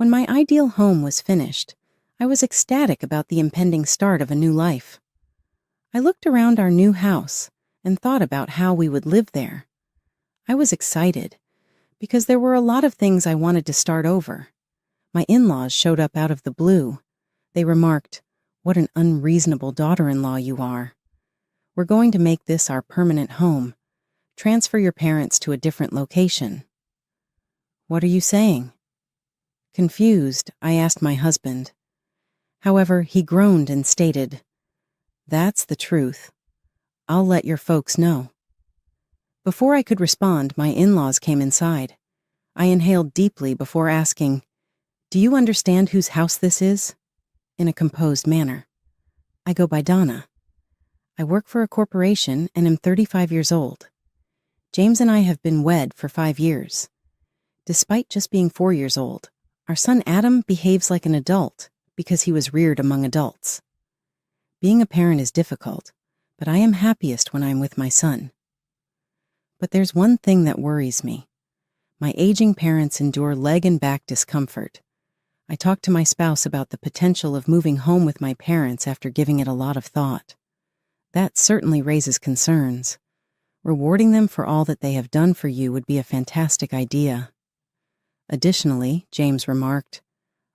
When my ideal home was finished, I was ecstatic about the impending start of a new life. I looked around our new house and thought about how we would live there. I was excited because there were a lot of things I wanted to start over. My in-laws showed up out of the blue. They remarked, "What an unreasonable daughter-in-law you are. We're going to make this our permanent home. Transfer your parents to a different location." "What are you saying?" Confused, I asked my husband. However, he groaned and stated, "That's the truth. I'll let your folks know." Before I could respond, my in-laws came inside. I inhaled deeply before asking, "Do you understand whose house this is?" in a composed manner. "I go by Donna. I work for a corporation and am 35 years old. James and I have been wed for 5 years. Despite just being 4 years old, our son Adam behaves like an adult because he was reared among adults. Being a parent is difficult, but I am happiest when I'm with my son. But there's one thing that worries me. My aging parents endure leg and back discomfort. I talked to my spouse about the potential of moving home with my parents after giving it a lot of thought. That certainly raises concerns. Rewarding them for all that they have done for you would be a fantastic idea. Additionally, James remarked,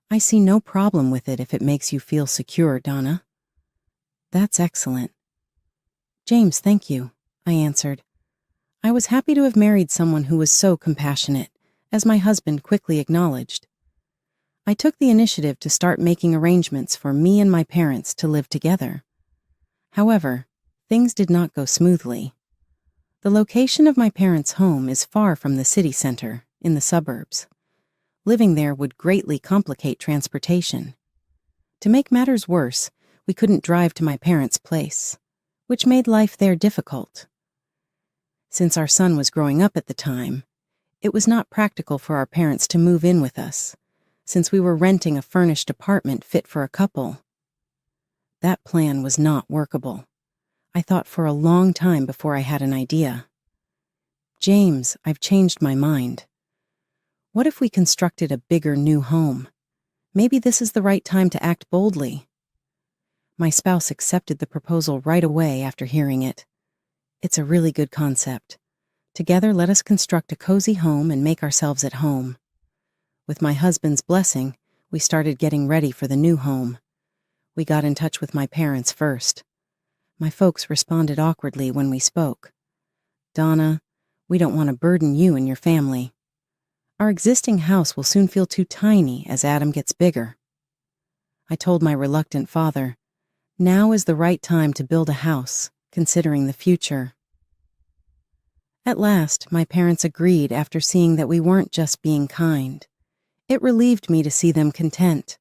"I see no problem with it if it makes you feel secure, Donna." "That's excellent." "James, thank you," I answered. I was happy to have married someone who was so compassionate, as my husband quickly acknowledged. I took the initiative to start making arrangements for me and my parents to live together. However, things did not go smoothly. The location of my parents' home is far from the city center, in the suburbs. Living there would greatly complicate transportation. To make matters worse, we couldn't drive to my parents' place, which made life there difficult. Since our son was growing up at the time, it was not practical for our parents to move in with us, since we were renting a furnished apartment fit for a couple. That plan was not workable. I thought for a long time before I had an idea. "James, I've changed my mind. What if we constructed a bigger new home? Maybe this is the right time to act boldly." My spouse accepted the proposal right away after hearing it. "It's a really good concept. Together, let us construct a cozy home and make ourselves at home." With my husband's blessing, we started getting ready for the new home. We got in touch with my parents first. My folks responded awkwardly when we spoke. "Donna, we don't want to burden you and your family. Our existing house will soon feel too tiny as Adam gets bigger." I told my reluctant father, "Now is the right time to build a house, considering the future." At last, my parents agreed after seeing that we weren't just being kind. It relieved me to see them content.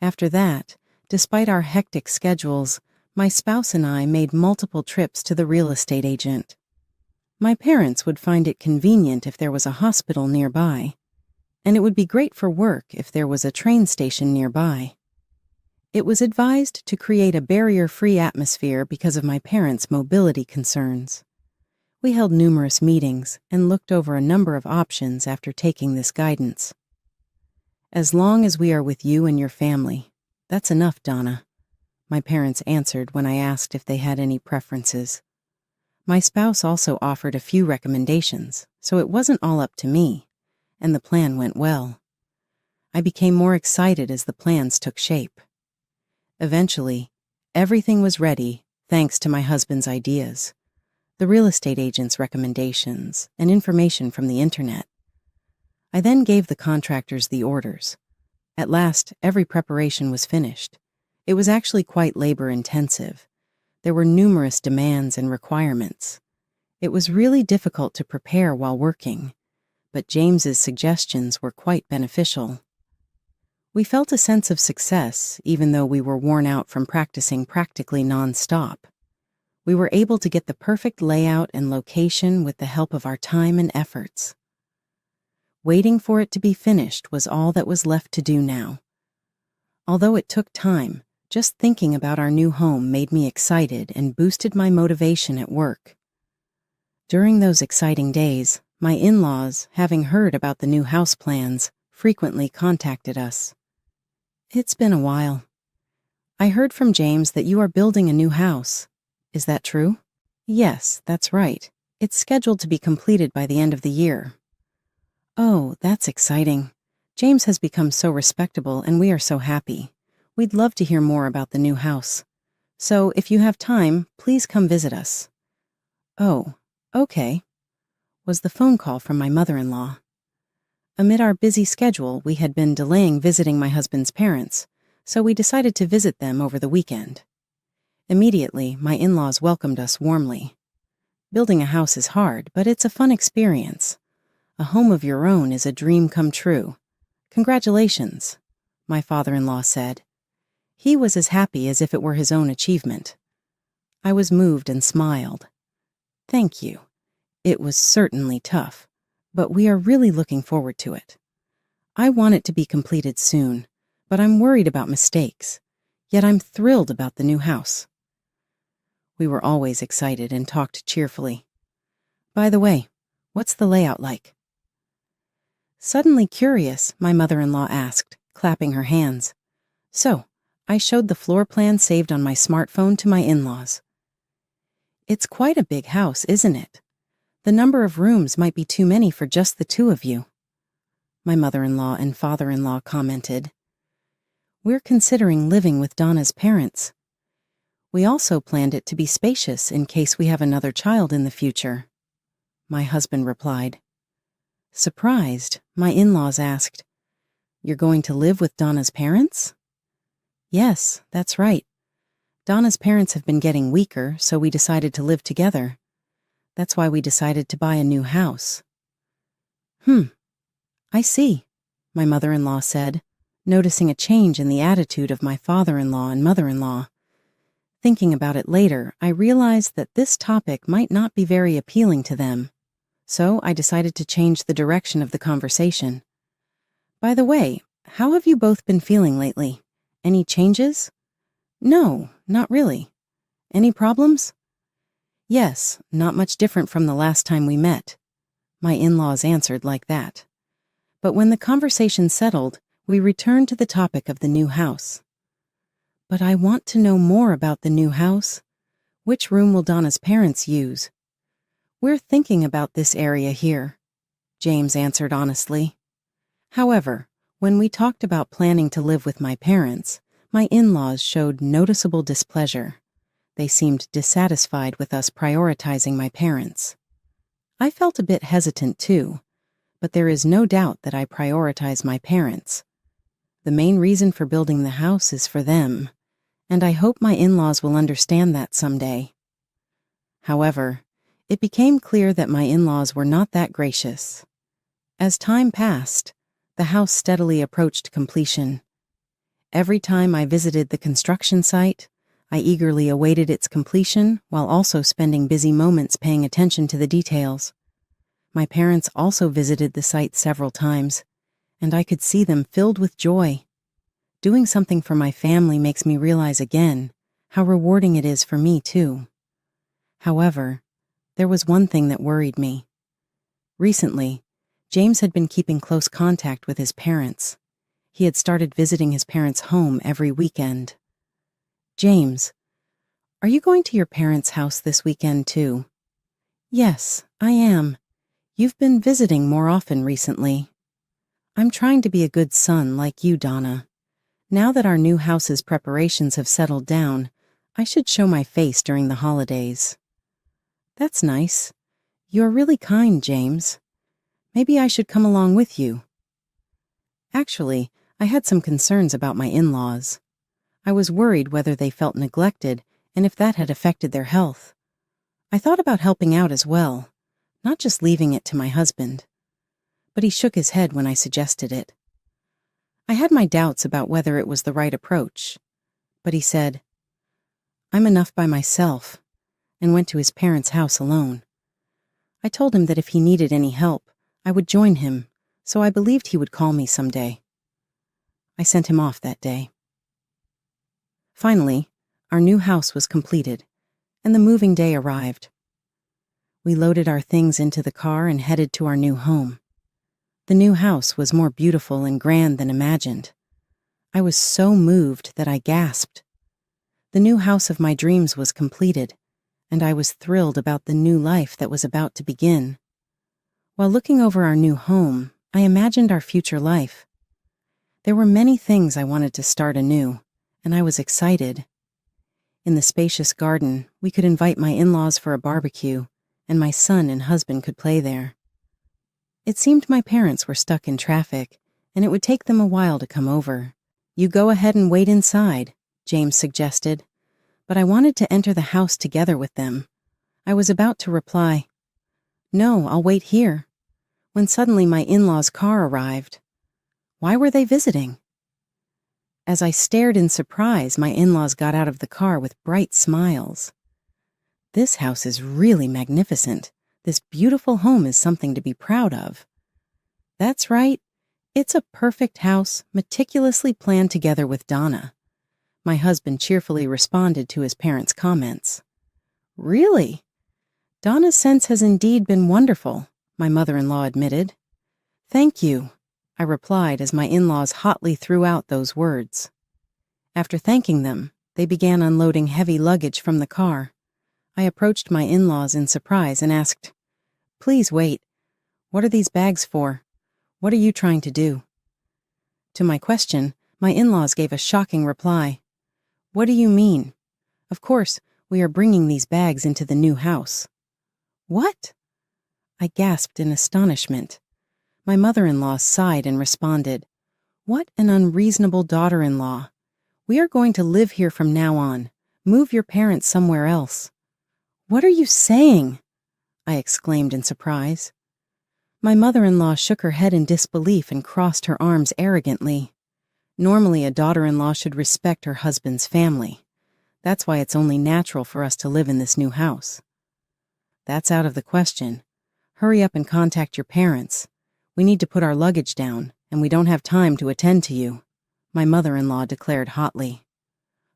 After that, despite our hectic schedules, my spouse and I made multiple trips to the real estate agent. My parents would find it convenient if there was a hospital nearby, and it would be great for work if there was a train station nearby. It was advised to create a barrier-free atmosphere because of my parents' mobility concerns. We held numerous meetings and looked over a number of options after taking this guidance. "As long as we are with you and your family, that's enough, Donna," my parents answered when I asked if they had any preferences. My spouse also offered a few recommendations, so it wasn't all up to me, and the plan went well. I became more excited as the plans took shape. Eventually, everything was ready thanks to my husband's ideas, the real estate agent's recommendations, and information from the internet. I then gave the contractors the orders. At last, every preparation was finished. It was actually quite labor-intensive. There were numerous demands and requirements. It was really difficult to prepare while working, but James's suggestions were quite beneficial. We felt a sense of success, even though we were worn out from practicing practically non-stop. We were able to get the perfect layout and location with the help of our time and efforts. Waiting for it to be finished was all that was left to do now. Although it took time, just thinking about our new home made me excited and boosted my motivation at work. During those exciting days, my in-laws, having heard about the new house plans, frequently contacted us. It's been a while. I heard from James that you are building a new house. Is that true? Yes, that's right. It's scheduled to be completed by the end of the year. Oh, that's exciting. James has become so respectable and we are so happy. We'd love to hear more about the new house. So if you have time, please come visit us. Oh, okay, was the phone call from my mother-in-law. Amid our busy schedule, we had been delaying visiting my husband's parents, so we decided to visit them over the weekend. Immediately, my in-laws welcomed us warmly. Building a house is hard, but it's a fun experience. A home of your own is a dream come true. Congratulations, my father-in-law said. He was as happy as if it were his own achievement. I was moved and smiled. Thank you. It was certainly tough, but we are really looking forward to it. I want it to be completed soon, but I'm worried about mistakes. Yet I'm thrilled about the new house. We were always excited and talked cheerfully. By the way, what's the layout like? Suddenly curious, my mother-in-law asked, clapping her hands. So, I showed the floor plan saved on my smartphone to my in-laws. It's quite a big house, isn't it? The number of rooms might be too many for just the two of you. My mother-in-law and father-in-law commented. We're considering living with Donna's parents. We also planned it to be spacious in case we have another child in the future. My husband replied. Surprised, my in-laws asked, You're going to live with Donna's parents? Yes, that's right. Donna's parents have been getting weaker, so we decided to live together. That's why we decided to buy a new house. I see, my mother-in-law said, noticing a change in the attitude of my father-in-law and mother-in-law. Thinking about it later, I realized that this topic might not be very appealing to them. So I decided to change the direction of the conversation. By the way, how have you both been feeling lately? Any changes? No, not really. Any problems? Yes, not much different from the last time we met. My in-laws answered like that. But when the conversation settled, we returned to the topic of the new house. But I want to know more about the new house. Which room will Donna's parents use? We're thinking about this area here, James answered honestly. However, when we talked about planning to live with my parents, my in-laws showed noticeable displeasure. They seemed dissatisfied with us prioritizing my parents. I felt a bit hesitant too, but there is no doubt that I prioritize my parents. The main reason for building the house is for them, and I hope my in-laws will understand that someday. However, it became clear that my in-laws were not that gracious. As time passed, the house steadily approached completion. Every time I visited the construction site, I eagerly awaited its completion while also spending busy moments paying attention to the details. My parents also visited the site several times, and I could see them filled with joy. Doing something for my family makes me realize again how rewarding it is for me too. However, there was one thing that worried me. Recently, James had been keeping close contact with his parents. He had started visiting his parents' home every weekend. James, are you going to your parents' house this weekend too? Yes, I am. You've been visiting more often recently. I'm trying to be a good son like you, Donna. Now that our new house's preparations have settled down, I should show my face during the holidays. That's nice. You're really kind, James. Maybe I should come along with you. Actually, I had some concerns about my in-laws. I was worried whether they felt neglected and if that had affected their health. I thought about helping out as well, not just leaving it to my husband. But he shook his head when I suggested it. I had my doubts about whether it was the right approach, but he said, I'm enough by myself, and went to his parents' house alone. I told him that if he needed any help, I would join him, so I believed he would call me someday. I sent him off that day. Finally, our new house was completed, and the moving day arrived. We loaded our things into the car and headed to our new home. The new house was more beautiful and grand than imagined. I was so moved that I gasped. The new house of my dreams was completed, and I was thrilled about the new life that was about to begin. While looking over our new home, I imagined our future life. There were many things I wanted to start anew, and I was excited. In the spacious garden, we could invite my in-laws for a barbecue, and my son and husband could play there. It seemed my parents were stuck in traffic, and it would take them a while to come over. "You go ahead and wait inside," James suggested, but I wanted to enter the house together with them. I was about to reply, "No, I'll wait here," when suddenly my in-laws' car arrived. Why were they visiting? As I stared in surprise, my in-laws got out of the car with bright smiles. "This house is really magnificent. This beautiful home is something to be proud of." "That's right. It's a perfect house, meticulously planned together with Donna." My husband cheerfully responded to his parents' comments. "Really? Donna's sense has indeed been wonderful," my mother-in-law admitted. "Thank you," I replied as my in-laws hotly threw out those words. After thanking them, they began unloading heavy luggage from the car. I approached my in-laws in surprise and asked, "Please wait. What are these bags for? What are you trying to do?" To my question, my in-laws gave a shocking reply. "What do you mean? Of course, we are bringing these bags into the new house." "What?" I gasped in astonishment. My mother-in-law sighed and responded, "What an unreasonable daughter-in-law. We are going to live here from now on. Move your parents somewhere else." "What are you saying?" I exclaimed in surprise. My mother-in-law shook her head in disbelief and crossed her arms arrogantly. Normally, a daughter-in-law should respect her husband's family. That's why it's only natural for us to live in this new house. "That's out of the question. Hurry up and contact your parents. We need to put our luggage down, and we don't have time to attend to you," my mother-in-law declared hotly.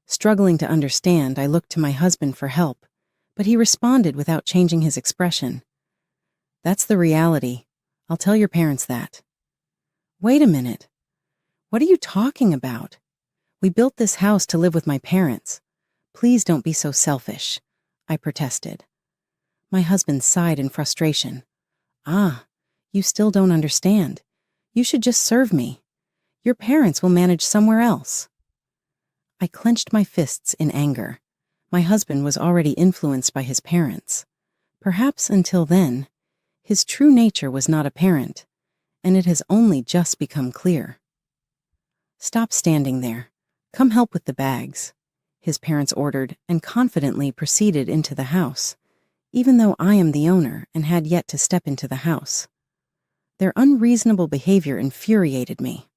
Struggling to understand, I looked to my husband for help, but he responded without changing his expression. "That's the reality. I'll tell your parents that." "Wait a minute. What are you talking about? We built this house to live with my parents. Please don't be so selfish," I protested. My husband sighed in frustration. "Ah, you still don't understand. You should just serve me. Your parents will manage somewhere else." I clenched my fists in anger. My husband was already influenced by his parents. Perhaps until then, his true nature was not apparent, and it has only just become clear. "Stop standing there. Come help with the bags," his parents ordered and confidently proceeded into the house, even though I am the owner and had yet to step into the house. Their unreasonable behavior infuriated me.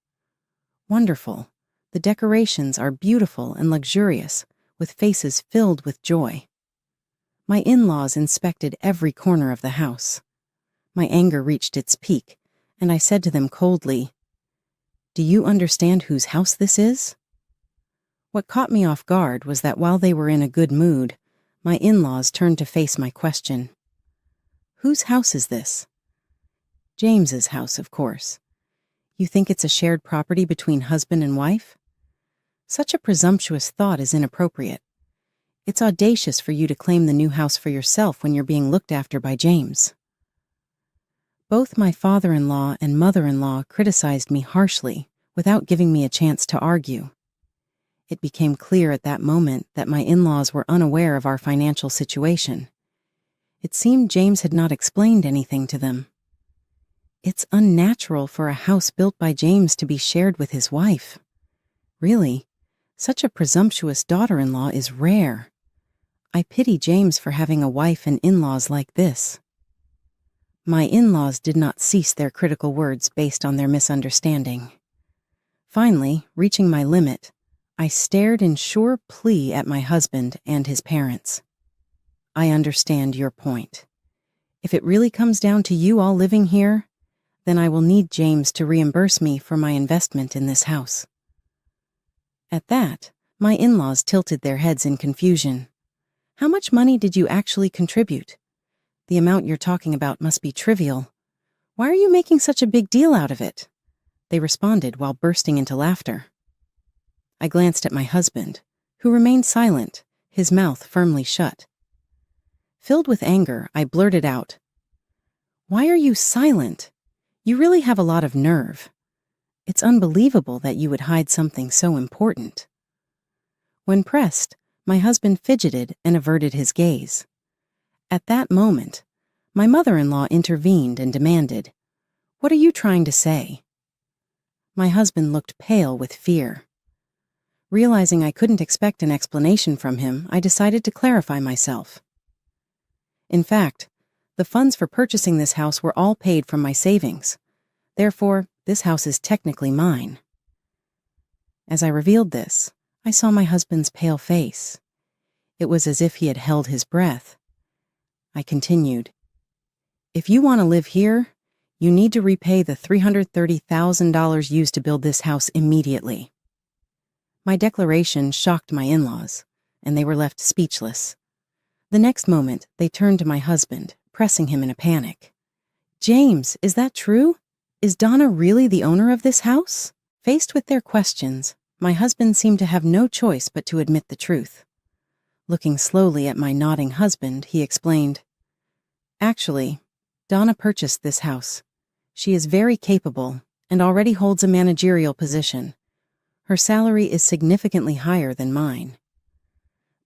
Wonderful. The decorations are beautiful and luxurious, with faces filled with joy. My in-laws inspected every corner of the house. My anger reached its peak, and I said to them coldly, "Do you understand whose house this is?" What caught me off guard was that while they were in a good mood, my in-laws turned to face my question. "Whose house is this?" "James's house, of course. You think it's a shared property between husband and wife? Such a presumptuous thought is inappropriate. It's audacious for you to claim the new house for yourself when you're being looked after by James." Both my father-in-law and mother-in-law criticized me harshly without giving me a chance to argue. It became clear at that moment that my in-laws were unaware of our financial situation. It seemed James had not explained anything to them. It's unnatural for a house built by James to be shared with his wife. Really, such a presumptuous daughter-in-law is rare. I pity James for having a wife and in-laws like this. My in-laws did not cease their critical words based on their misunderstanding. Finally, reaching my limit, I stared in sure plea at my husband and his parents. "I understand your point. If it really comes down to you all living here, then I will need James to reimburse me for my investment in this house." At that, my in-laws tilted their heads in confusion. "How much money did you actually contribute? The amount you're talking about must be trivial. Why are you making such a big deal out of it?" They responded while bursting into laughter. I glanced at my husband, who remained silent, his mouth firmly shut. Filled with anger, I blurted out, "Why are you silent? You really have a lot of nerve. It's unbelievable that you would hide something so important." When pressed, my husband fidgeted and averted his gaze. At that moment, my mother-in-law intervened and demanded, "What are you trying to say?" My husband looked pale with fear. Realizing I couldn't expect an explanation from him, I decided to clarify myself. In fact, the funds for purchasing this house were all paid from my savings. Therefore, this house is technically mine. As I revealed this, I saw my husband's pale face. It was as if he had held his breath. I continued, "If you want to live here, you need to repay the $330,000 used to build this house immediately." My declaration shocked my in-laws, and they were left speechless. The next moment, they turned to my husband, pressing him in a panic. "James, is that true? Is Donna really the owner of this house?" Faced with their questions, my husband seemed to have no choice but to admit the truth. Looking slowly at my nodding husband, he explained, "Actually, Donna purchased this house. She is very capable and already holds a managerial position. Her salary is significantly higher than mine."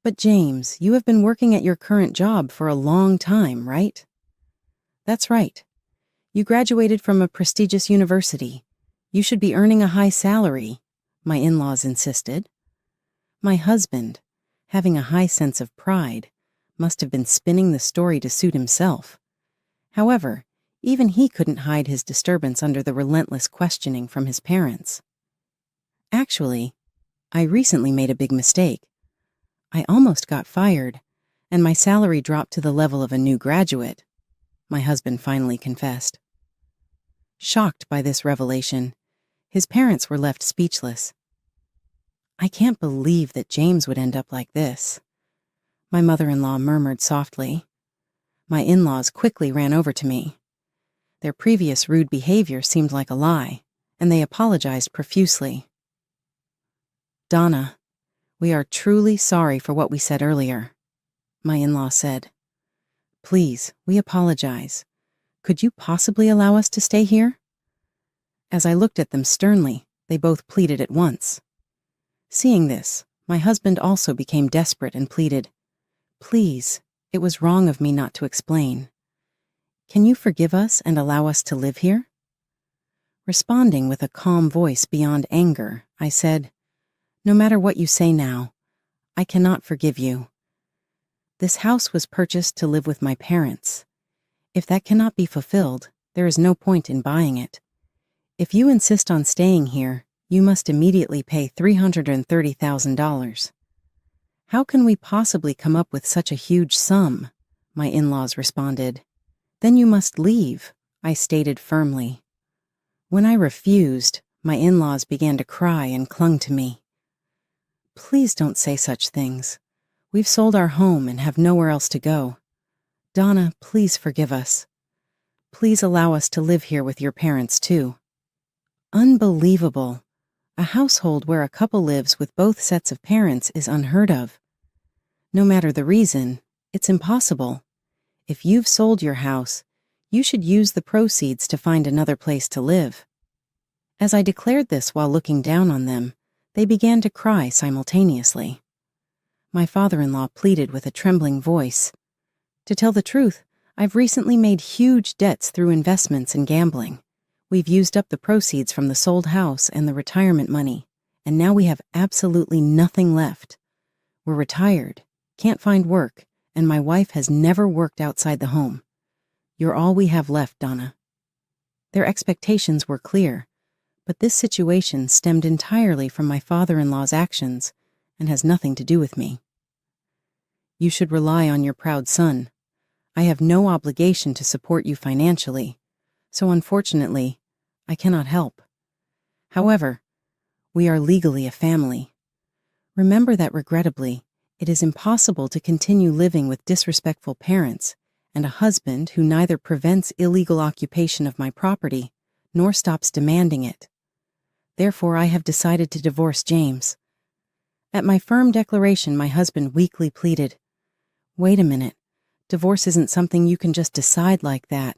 "But James, you have been working at your current job for a long time, right?" "That's right. You graduated from a prestigious university. You should be earning a high salary," my in-laws insisted. My husband, having a high sense of pride, must have been spinning the story to suit himself. However, even he couldn't hide his disturbance under the relentless questioning from his parents. "Actually, I recently made a big mistake. I almost got fired, and my salary dropped to the level of a new graduate," my husband finally confessed. Shocked by this revelation, his parents were left speechless. "I can't believe that James would end up like this," my mother-in-law murmured softly. My in-laws quickly ran over to me. Their previous rude behavior seemed like a lie, and they apologized profusely. "Donna, we are truly sorry for what we said earlier," my in-law said. "Please, we apologize. Could you possibly allow us to stay here?" As I looked at them sternly, they both pleaded at once. Seeing this, my husband also became desperate and pleaded, "Please, it was wrong of me not to explain. Can you forgive us and allow us to live here?" Responding with a calm voice beyond anger, I said, "No matter what you say now, I cannot forgive you. This house was purchased to live with my parents. If that cannot be fulfilled, there is no point in buying it. If you insist on staying here, you must immediately pay $330,000. "How can we possibly come up with such a huge sum?" my in-laws responded. "Then you must leave," I stated firmly. When I refused, my in-laws began to cry and clung to me. "Please don't say such things. We've sold our home and have nowhere else to go. Donna, please forgive us. Please allow us to live here with your parents, too." Unbelievable. A household where a couple lives with both sets of parents is unheard of. No matter the reason, it's impossible. If you've sold your house, you should use the proceeds to find another place to live. As I declared this while looking down on them, they began to cry simultaneously. My father-in-law pleaded with a trembling voice, "To tell the truth, I've recently made huge debts through investments and gambling. We've used up the proceeds from the sold house and the retirement money, and now we have absolutely nothing left. We're retired, can't find work, and my wife has never worked outside the home. You're all we have left, Donna." Their expectations were clear, but this situation stemmed entirely from my father-in-law's actions and has nothing to do with me. "You should rely on your proud son. I have no obligation to support you financially, so unfortunately, I cannot help. However, we are legally a family. Remember that regrettably, it is impossible to continue living with disrespectful parents, and a husband who neither prevents illegal occupation of my property nor stops demanding it. Therefore, I have decided to divorce James. At my firm declaration, my husband weakly pleaded, "Wait a minute. Divorce isn't something you can just decide like that.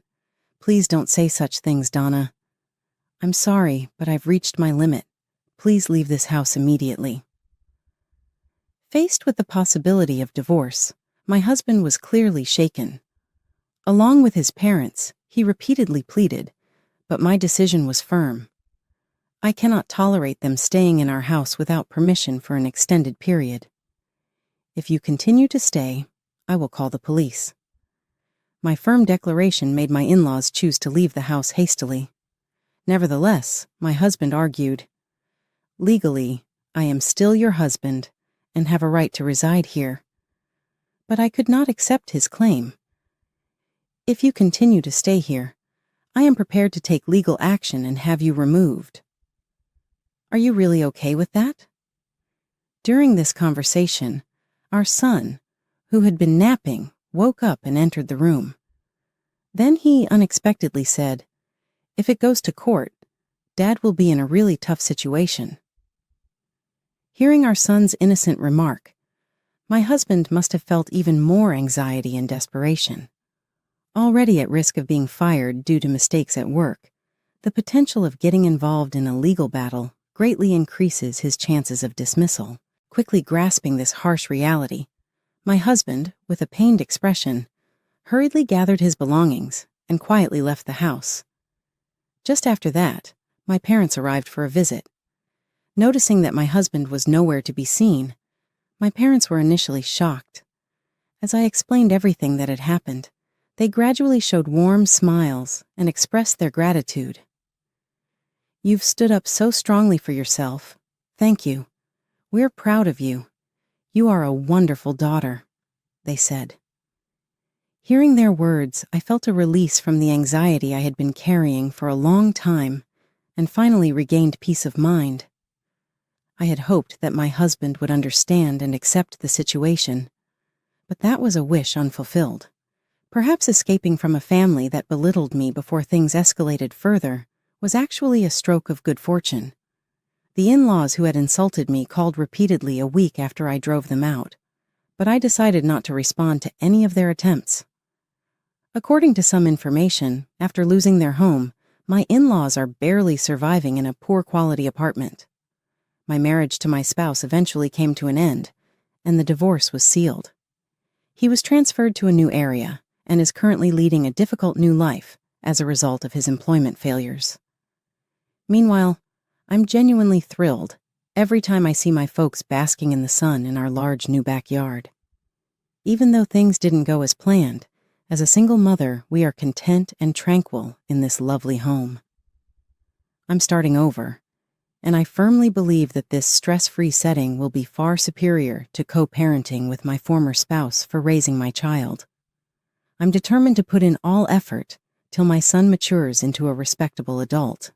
Please don't say such things, Donna. I'm sorry, but I've reached my limit. Please leave this house immediately." Faced with the possibility of divorce, my husband was clearly shaken. Along with his parents, he repeatedly pleaded, but my decision was firm. I cannot tolerate them staying in our house without permission for an extended period. If you continue to stay, I will call the police. My firm declaration made my in-laws choose to leave the house hastily. Nevertheless, my husband argued, "Legally, I am still your husband and have a right to reside here." But I could not accept his claim. "If you continue to stay here, I am prepared to take legal action and have you removed. Are you really okay with that?" During this conversation, our son, who had been napping, woke up and entered the room. Then he unexpectedly said, "If it goes to court, Dad will be in a really tough situation." Hearing our son's innocent remark, my husband must have felt even more anxiety and desperation. Already at risk of being fired due to mistakes at work, the potential of getting involved in a legal battle greatly increases his chances of dismissal. Quickly grasping this harsh reality, my husband, with a pained expression, hurriedly gathered his belongings and quietly left the house. Just after that, my parents arrived for a visit. Noticing that my husband was nowhere to be seen, my parents were initially shocked. As I explained everything that had happened, they gradually showed warm smiles and expressed their gratitude. "You've stood up so strongly for yourself. Thank you. We're proud of you. You are a wonderful daughter," they said. Hearing their words, I felt a release from the anxiety I had been carrying for a long time and finally regained peace of mind. I had hoped that my husband would understand and accept the situation, but that was a wish unfulfilled. Perhaps escaping from a family that belittled me before things escalated further was actually a stroke of good fortune. The in-laws who had insulted me called repeatedly a week after I drove them out, but I decided not to respond to any of their attempts. According to some information, after losing their home, my in-laws are barely surviving in a poor-quality apartment. My marriage to my spouse eventually came to an end, and the divorce was sealed. He was transferred to a new area and is currently leading a difficult new life as a result of his employment failures. Meanwhile, I'm genuinely thrilled every time I see my folks basking in the sun in our large new backyard. Even though things didn't go as planned, as a single mother, we are content and tranquil in this lovely home. I'm starting over, and I firmly believe that this stress-free setting will be far superior to co-parenting with my former spouse for raising my child. I'm determined to put in all effort till my son matures into a respectable adult.